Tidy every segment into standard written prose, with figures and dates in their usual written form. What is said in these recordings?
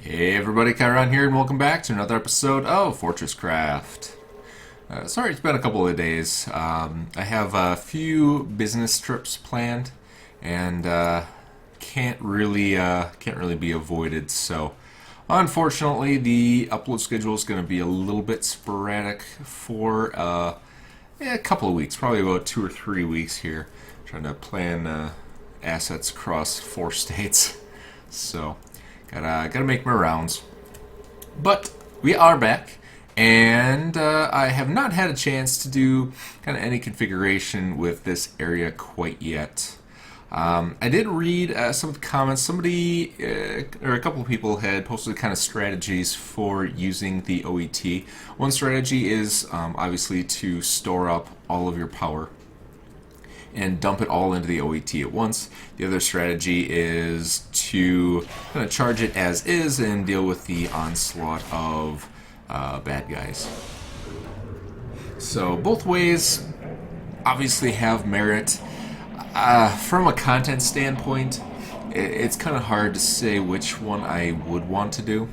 Hey everybody, Kyron here, and welcome back to another episode of FortressCraft. Sorry, it's been a couple of days. I have a few business trips planned, and can't really be avoided. So, unfortunately, the upload schedule is going to be a little bit sporadic for a couple of weeks, probably about 2 or 3 weeks here. Trying to plan assets across 4 states, so. Gotta make my rounds. But we are back, and I have not had a chance to do kind of any configuration with this area quite yet. I did read some of the comments. Somebody, or a couple of people had posted kind of strategies for using the OET. One strategy is obviously to store up all of your power and dump it all into the OET at once. The other strategy is to kind of charge it as is and deal with the onslaught of bad guys. So both ways obviously have merit. From a content standpoint, it's kind of hard to say which one I would want to do.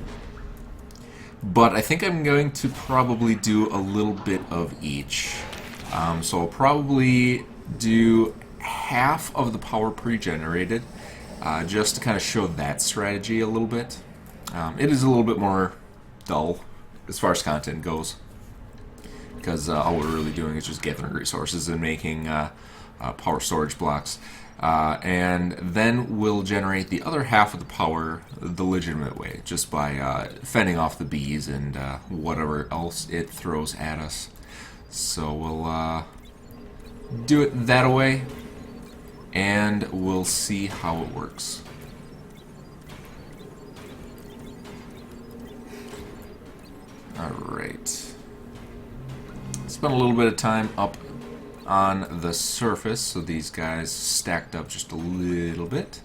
But I think I'm going to probably do a little bit of each. So I'll probably do half of the power pre-generated, just to kind of show that strategy a little bit. It is a little bit more dull as far as content goes, because all we're really doing is just gathering resources and making power storage blocks. And then we'll generate the other half of the power the legitimate way, just by fending off the bees and whatever else it throws at us. So we'll do it that way, and we'll see how it works. Alright. Spent a little bit of time up on the surface, so these guys stacked up just a little bit.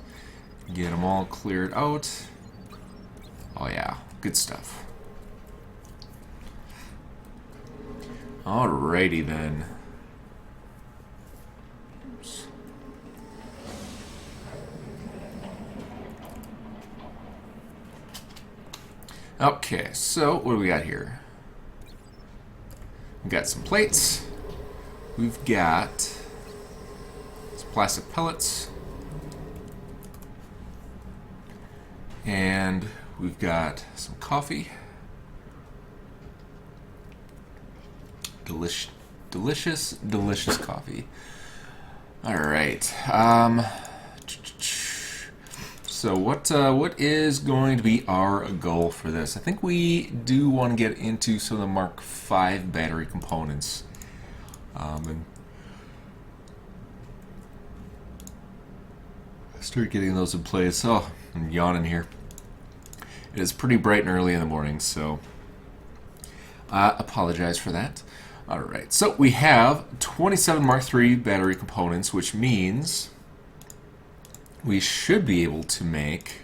Get them all cleared out. Oh yeah, good stuff. Alrighty then. Okay, so what do we got here? We've got some plates. We've got some plastic pellets. And we've got some coffee. Delicious coffee. Alright. So what is going to be our goal for this? I think we do want to get into some of the Mark V battery components. And start getting those in place. Oh, I'm yawning here. It is pretty bright and early in the morning, so apologize for that. Alright, so we have 27 Mark III battery components, which means we should be able to make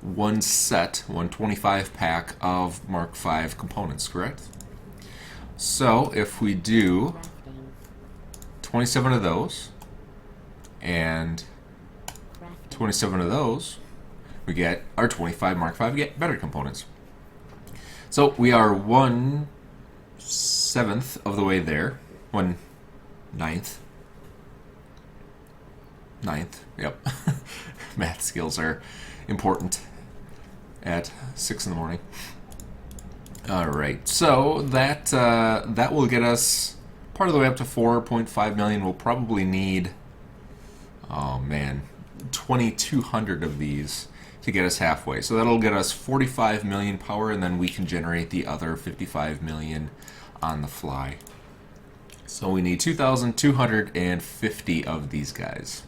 one 25 pack of Mark V components, correct? So if we do 27 of those and 27 of those, we get our 25 Mark V battery components. So we are 1/7 of the way there. 1/9. Ninth, yep. Math skills are important at 6 in the morning. Alright, so that will get us part of the way up to 4.5 million. We'll probably need, oh man, 2,200 of these to get us halfway. So that'll get us 45 million power, and then we can generate the other 55 million on the fly. So we need 2,250 of these guys,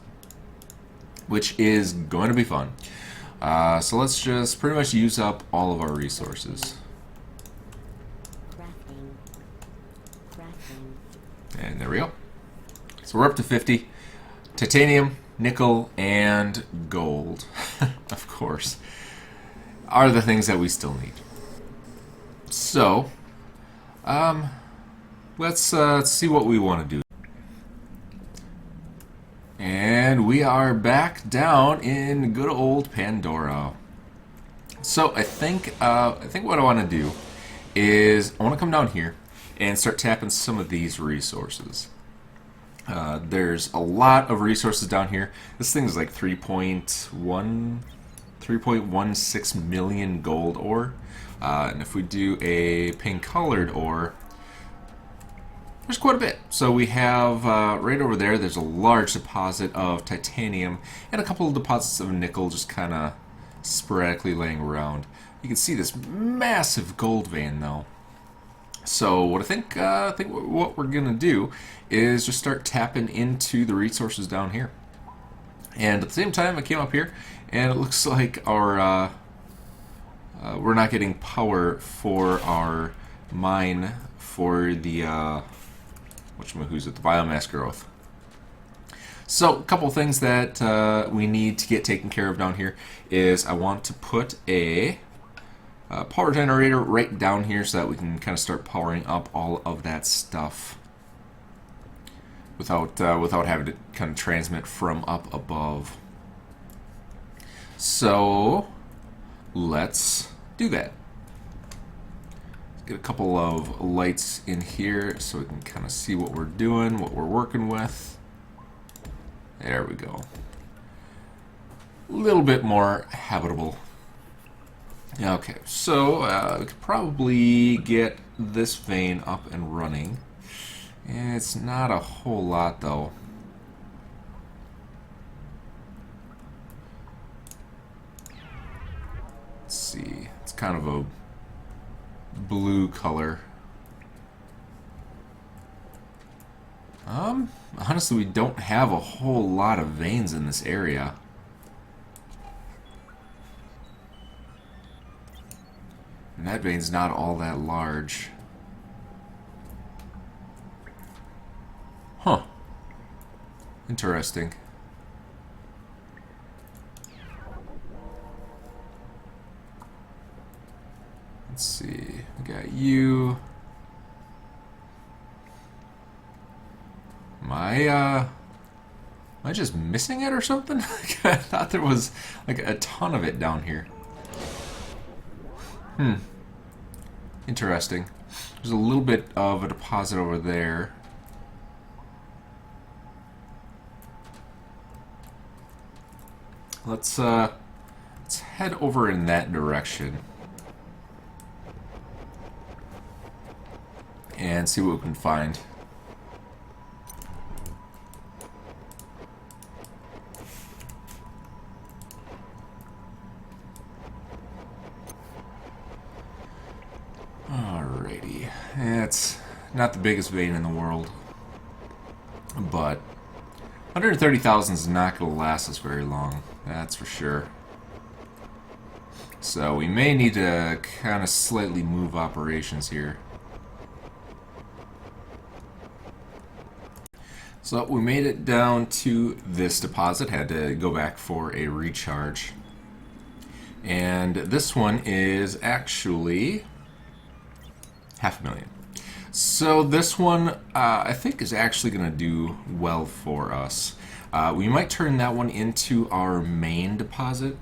which is going to be fun. So let's just pretty much use up all of our resources. And there we go. So we're up to 50. Titanium, nickel, and gold, of course, are the things that we still need. So, let's see what we want to do. And we are back down in good old Pandora. So I think what I want to do is I want to come down here and start tapping some of these resources. There's a lot of resources down here. This thing is like 3.16 million gold ore, and if we do a pink colored ore, there's quite a bit. So we have right over there, there's a large deposit of titanium and a couple of deposits of nickel just kind of sporadically laying around. You can see this massive gold vein though. So what I think what we're gonna do is just start tapping into the resources down here. And at the same time, I came up here and it looks like our we're not getting power for our mine for the who's it, the biomass growth. So a couple things that we need to get taken care of down here is I want to put a power generator right down here so that we can kind of start powering up all of that stuff without having to kind of transmit from up above. So let's do that. Get a couple of lights in here so we can kind of see what we're doing, what we're working with. There we go. A little bit more habitable. Okay, so we could probably get this vein up and running. It's not a whole lot though. Let's see, it's kind of a blue color. Honestly, we don't have a whole lot of veins in this area. And that vein's not all that large. Huh. Interesting. Let's see. We got you. Am I just missing it or something? I thought there was like a ton of it down here. Interesting. There's a little bit of a deposit over there. Let's head over in that direction and see what we can find. Alrighty, it's not the biggest vein in the world, but 130,000 is not going to last us very long, that's for sure. So we may need to kind of slightly move operations here. So we made it down to this deposit, had to go back for a recharge. And this one is actually 500,000. So this one I think is actually going to do well for us. We might turn that one into our main deposit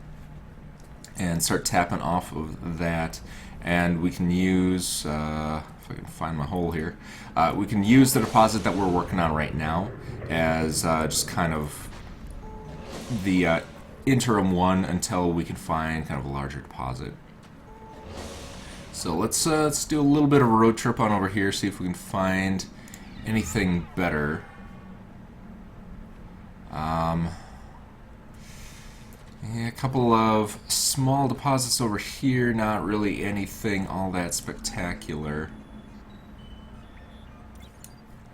and start tapping off of that, and we can use if I can find my hole here, we can use the deposit that we're working on right now as just kind of the interim one until we can find kind of a larger deposit. So let's do a little bit of a road trip on over here, see if we can find anything better. Yeah, a couple of small deposits over here, not really anything all that spectacular.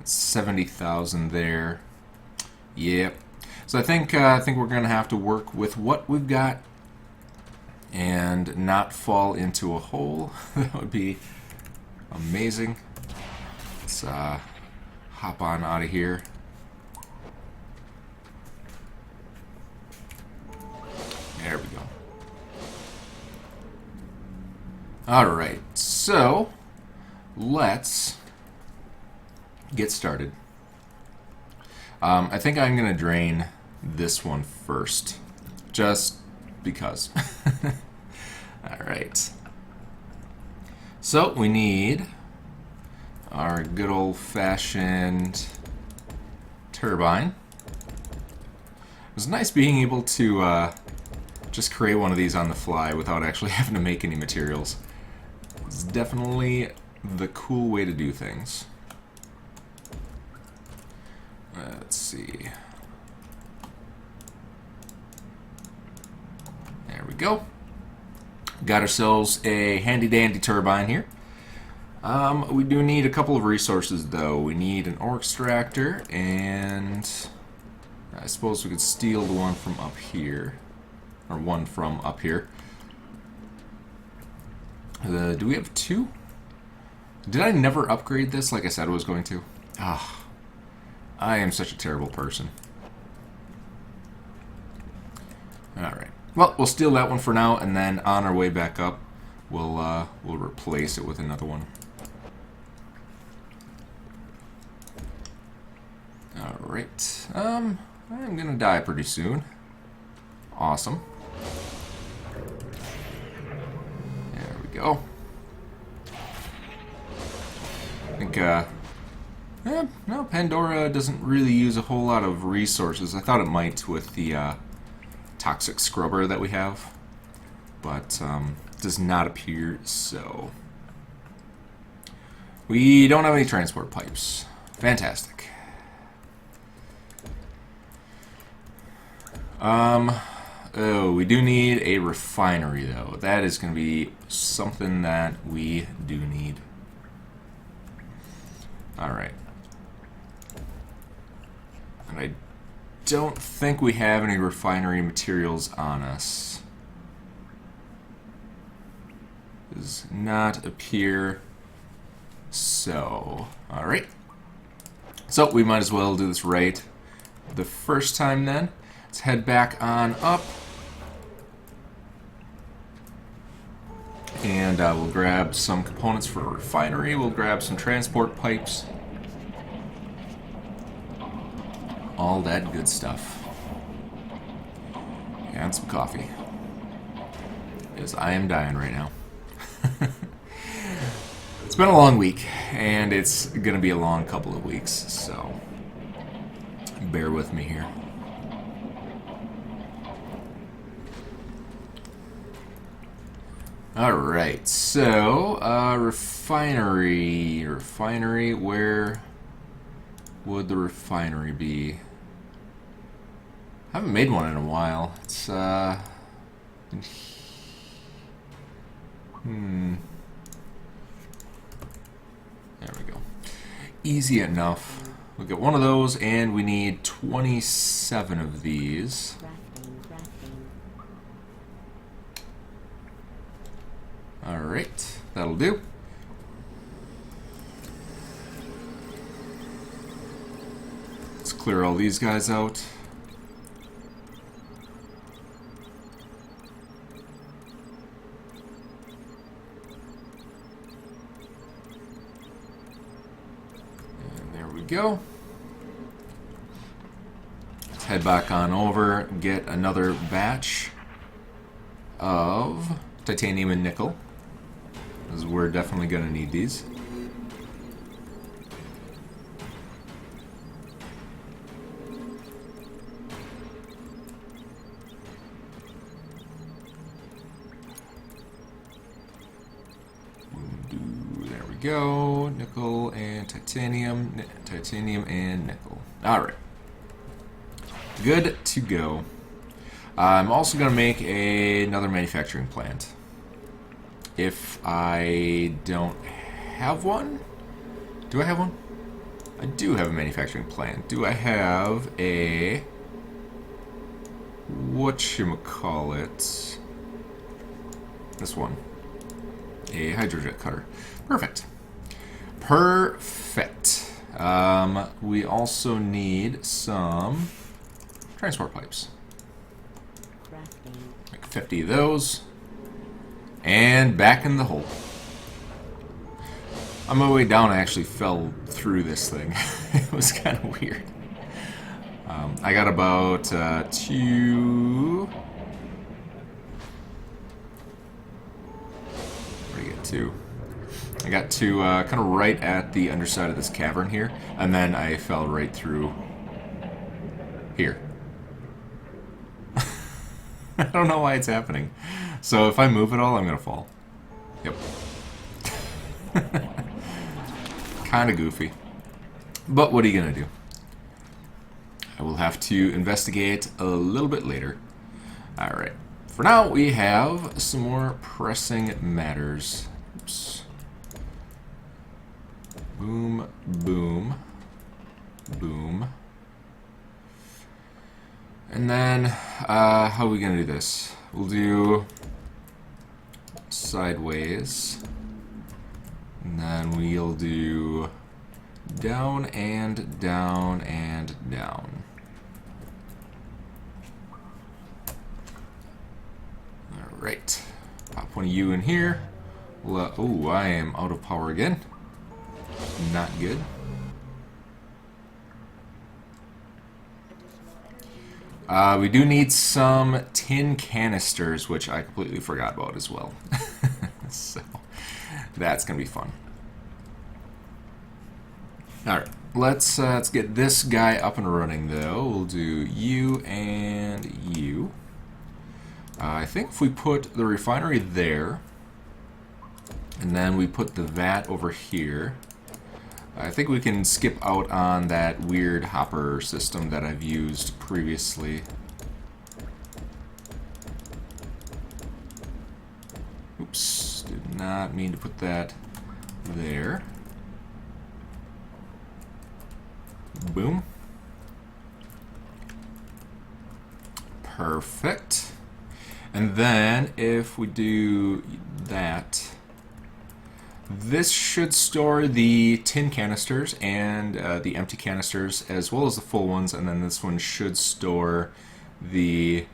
70,000 there. Yep. So I think we're gonna have to work with what we've got and not fall into a hole. That would be amazing. Let's hop on out of here. There we go. Alright, so let's get started. I think I'm going to drain this one first. Just because. Alright. So we need our good old-fashioned turbine. It was nice being able to just create one of these on the fly without actually having to make any materials. It's definitely the cool way to do things. Let's see. There we go. Got ourselves a handy-dandy turbine here. We do need a couple of resources, though. We need an ore extractor, and I suppose we could steal the one from up here. Or one from up here. Do we have two? Did I never upgrade this like I said I was going to? Ah, I am such a terrible person. Alright. Well, we'll steal that one for now, and then on our way back up, we'll replace it with another one. Alright. I'm gonna die pretty soon. Awesome. There we go. I think, no, Pandora doesn't really use a whole lot of resources. I thought it might with the, toxic scrubber that we have, but does not appear so. We don't have any transport pipes. Fantastic. Oh, we do need a refinery, though. That is going to be something that we do need. Alright. And I don't think we have any refinery materials on us. Does not appear so. Alright. So we might as well do this right the first time then. Let's head back on up. And we'll grab some components for a refinery. We'll grab some transport pipes. All that good stuff. And some coffee. Because I am dying right now. It's been a long week, and it's going to be a long couple of weeks, so bear with me here. Alright, so, refinery, where would the refinery be? I haven't made one in a while. It's, There we go. Easy enough. We'll get one of those, and we need 27 of these. Alright, that'll do. Let's clear all these guys out. And there we go. Let's head back on over, get another batch of titanium and nickel. Because we're definitely going to need these. There we go. Nickel and titanium. Titanium and nickel. Alright. Good to go. I'm also going to make another manufacturing plant. If I don't have one? Do I have one? I do have a manufacturing plant. Do I have a... whatchamacallit? This one. A hydrojet cutter. Perfect. Perfect. We also need some transport pipes. Like 50 of those. And back in the hole. On my way down, I actually fell through this thing. It was kind of weird. I got about two... Where do you get two? I got to kind of right at the underside of this cavern here, and then I fell right through here. I don't know why it's happening. So if I move at all, I'm going to fall. Yep. Kind of goofy. But what are you going to do? I will have to investigate a little bit later. Alright. For now, we have some more pressing matters. Oops. Boom, boom, boom. And then, how are we going to do this? We'll do sideways. And then we'll do down and down and down. Alright. Pop one of you in here. Oh, I am out of power again. Not good. We do need some tin canisters, which I completely forgot about as well. So, that's going to be fun. Alright, let's get this guy up and running, though. We'll do you and you. I think if we put the refinery there, and then we put the vat over here, I think we can skip out on that weird hopper system that I've used previously. Oops, did not mean to put that there. Boom. Perfect. And then if we do that, this should store the tin canisters and the empty canisters as well as the full ones, and then this one should store the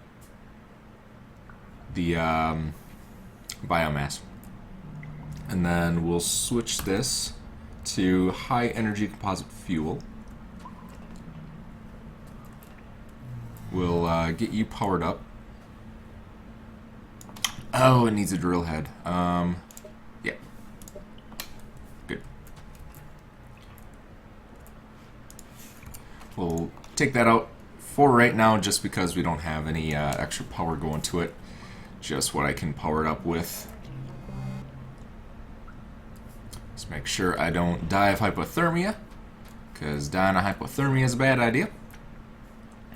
biomass. And then we'll switch this to high energy composite fuel. We'll get you powered up. Oh, it needs a drill head. Yeah. Good. We'll take that out for right now just because we don't have any extra power going to it. Just what I can power it up with. Let's make sure I don't die of hypothermia, because dying of hypothermia is a bad idea.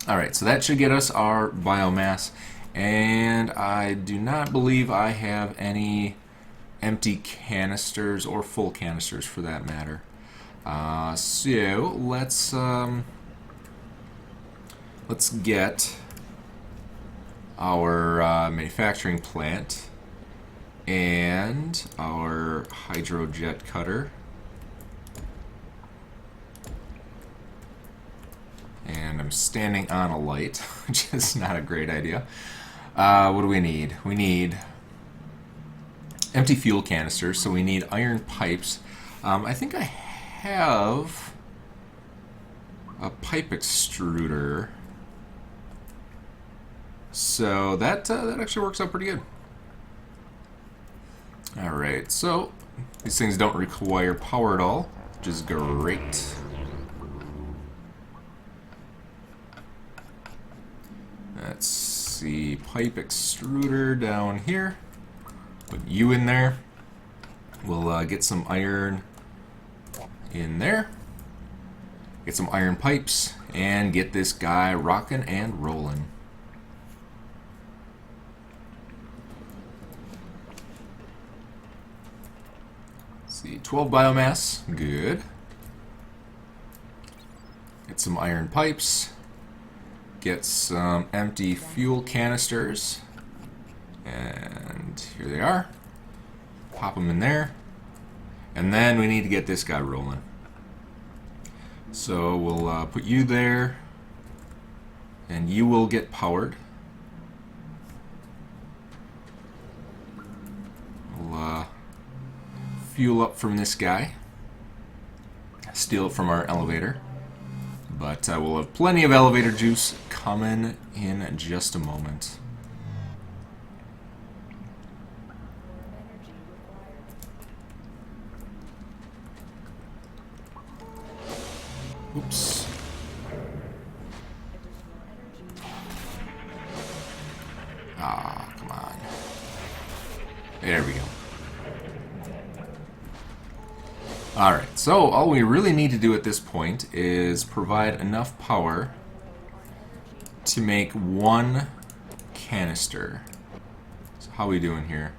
Alright, so that should get us our biomass. And I do not believe I have any empty canisters or full canisters for that matter. So let's get our manufacturing plant and our hydrojet cutter. And I'm standing on a light, which is not a great idea. What do we need? We need empty fuel canisters, so we need iron pipes. I think I have a pipe extruder, so that actually works out pretty good. Alright, so these things don't require power at all, which is great. Let's see, pipe extruder down here. Put you in there. We'll get some iron in there. Get some iron pipes and get this guy rocking and rolling. Let's see, 12 biomass, good. Get some iron pipes. Get some empty fuel canisters, and here they are. Pop them in there, and then we need to get this guy rolling. So we'll put you there, and you will get powered. We'll fuel up from this guy, steal it from our elevator. But we'll have plenty of elevator juice coming in just a moment. Oops. Ah, come on. There we go. Alright, so all we really need to do at this point is provide enough power to make one canister. So how are we doing here?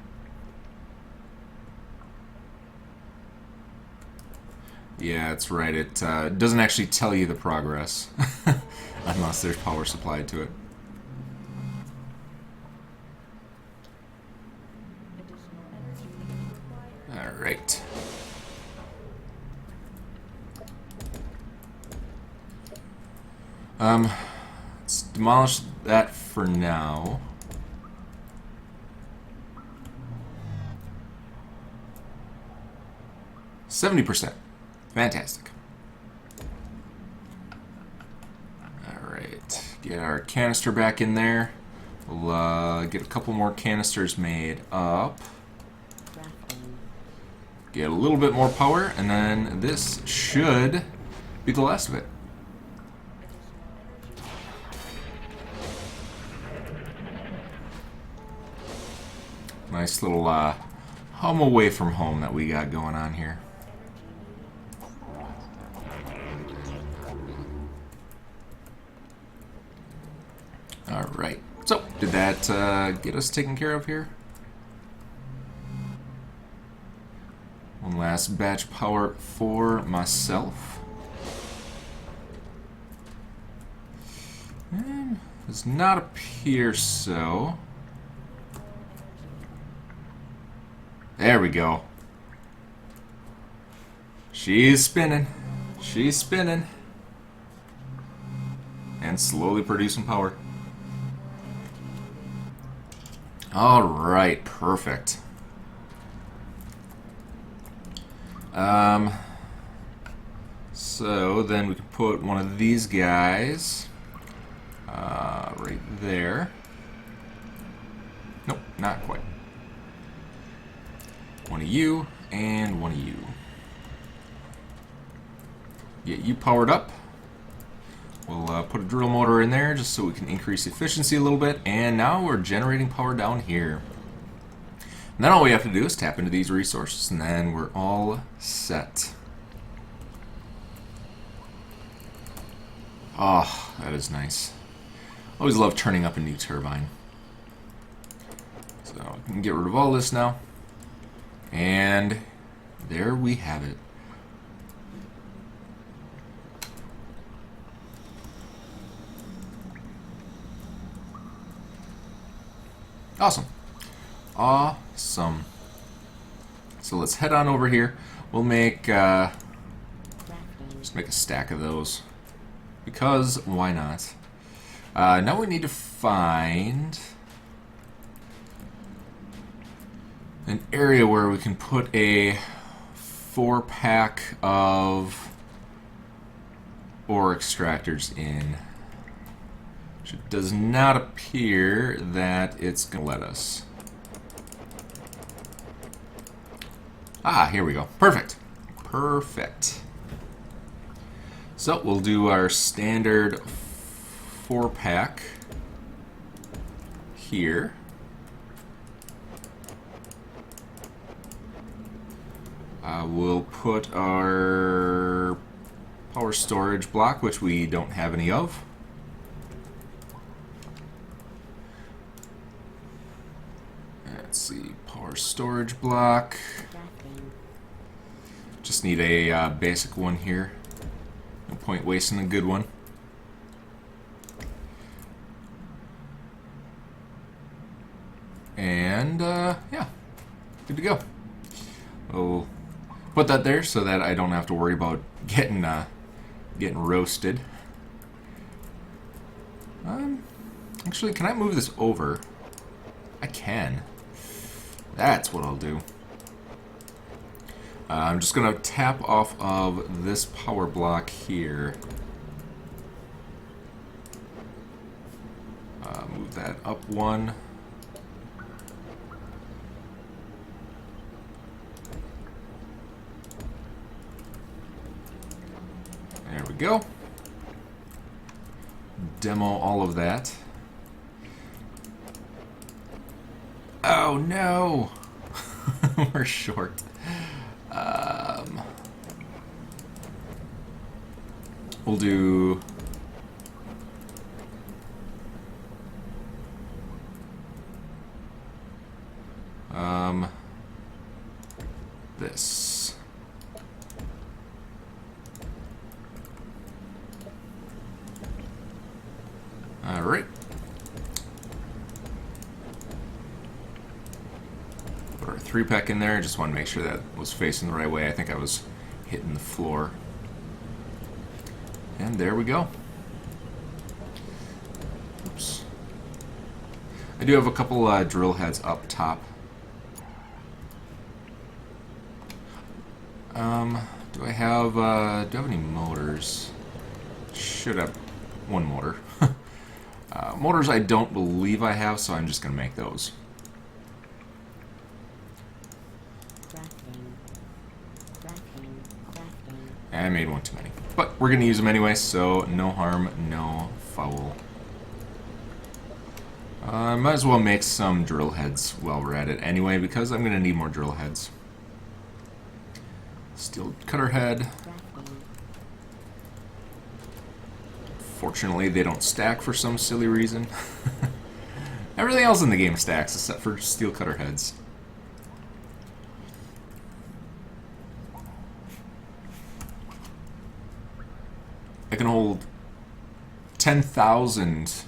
Yeah, that's right. It doesn't actually tell you the progress unless there's power supplied to it. Alright. Let's demolish that for now. %. Fantastic. Alright, get our canister back in there. We'll get a couple more canisters made up. Get a little bit more power, and then this should be the last of it. Nice little home away from home that we got going on here. Alright, so did that get us taken care of here? One last batch power for myself. And does not appear so. There we go. She's spinning. She's spinning. And slowly producing power. Alright, perfect. So then we can put one of these guys right there. Nope, not quite. One of you, and one of you. Get you powered up. We'll put a drill motor in there just so we can increase efficiency a little bit. And now we're generating power down here. And then all we have to do is tap into these resources, and then we're all set. Oh, that is nice. Always love turning up a new turbine. So we can get rid of all this now. And there we have it. Awesome. Awesome. So let's head on over here. We'll make just make a stack of those. Because why not? Now we need to find an area where we can put a 4-pack of ore extractors in. Which it does not appear that it's going to let us. Ah, here we go. Perfect. Perfect. So we'll do our standard 4-pack here. We'll put our power storage block, which we don't have any of. Let's see, power storage block. Just need a basic one here. No point wasting a good one. And yeah, good to go. We'll put that there so that I don't have to worry about getting roasted. Actually, can I move this over? I can. That's what I'll do. I'm just going to tap off of this power block here. one. There we go. Demo all of that. Oh no! We're short. We'll do... this. Alright. Put our 3-pack in there. Just want to make sure that was facing the right way. I think I was hitting the floor. And there we go. Oops. I do have a couple drill heads up top. Do I have any motors? Should have one motor. Motors I don't believe I have, so I'm just going to make those. I made one too many. But we're going to use them anyway, so no harm, no foul. Might as well make some drill heads while we're at it anyway, because I'm going to need more drill heads. Steel cutter head. Fortunately, they don't stack for some silly reason. Everything else in the game stacks except for steel cutter heads. I can hold 10,000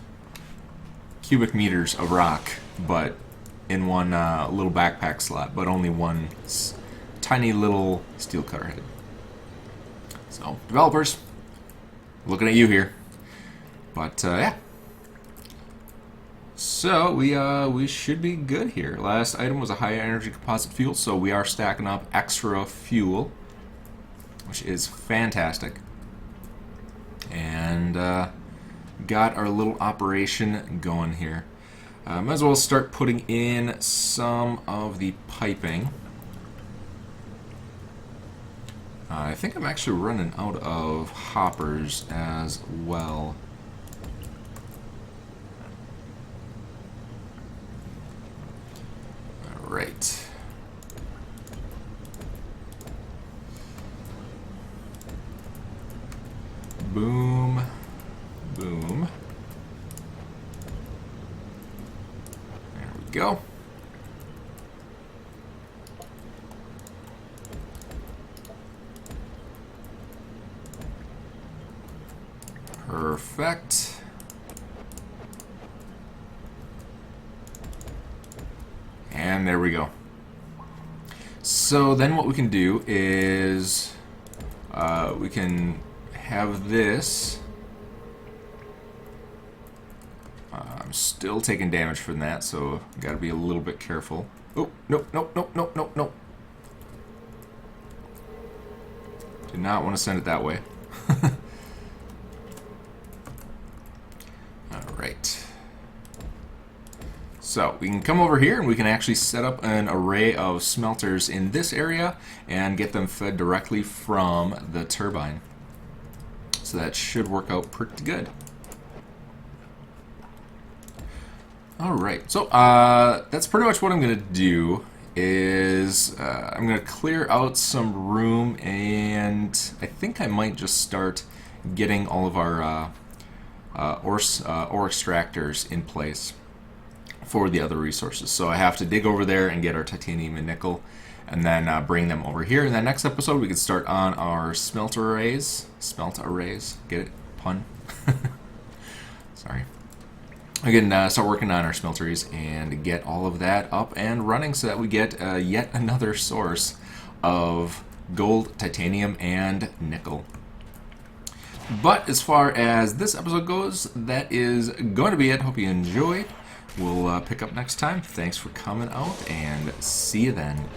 cubic meters of rock, but in one little backpack slot, but only one tiny little steel cutter head. So, developers, looking at you here. But yeah. So we should be good here. Last item was a high energy composite fuel, so we are stacking up extra fuel, which is fantastic. And got our little operation going here. Might as well start putting in some of the piping. I think I'm actually running out of hoppers as well. Alright. Boom. Boom. There we go. Perfect. And there we go. So then what we can do is we can have this. I'm still taking damage from that, so gotta be a little bit careful. Oh, nope, nope, nope, nope, nope, nope. Did not want to send it that way. Alright. So we can come over here and we can actually set up an array of smelters in this area and get them fed directly from the turbine. So that should work out pretty good. Alright, so that's pretty much what I'm going to do is I'm going to clear out some room, and I think I might just start getting all of our ore extractors in place for the other resources. So I have to dig over there and get our titanium and nickel, and then bring them over here. In the next episode, we can start on our smelt arrays. Smelt arrays, get it? Pun? Sorry. We can start working on our smelteries and get all of that up and running so that we get yet another source of gold, titanium, and nickel. But as far as this episode goes, that is going to be it. Hope you enjoyed. We'll pick up next time. Thanks for coming out, and see you then.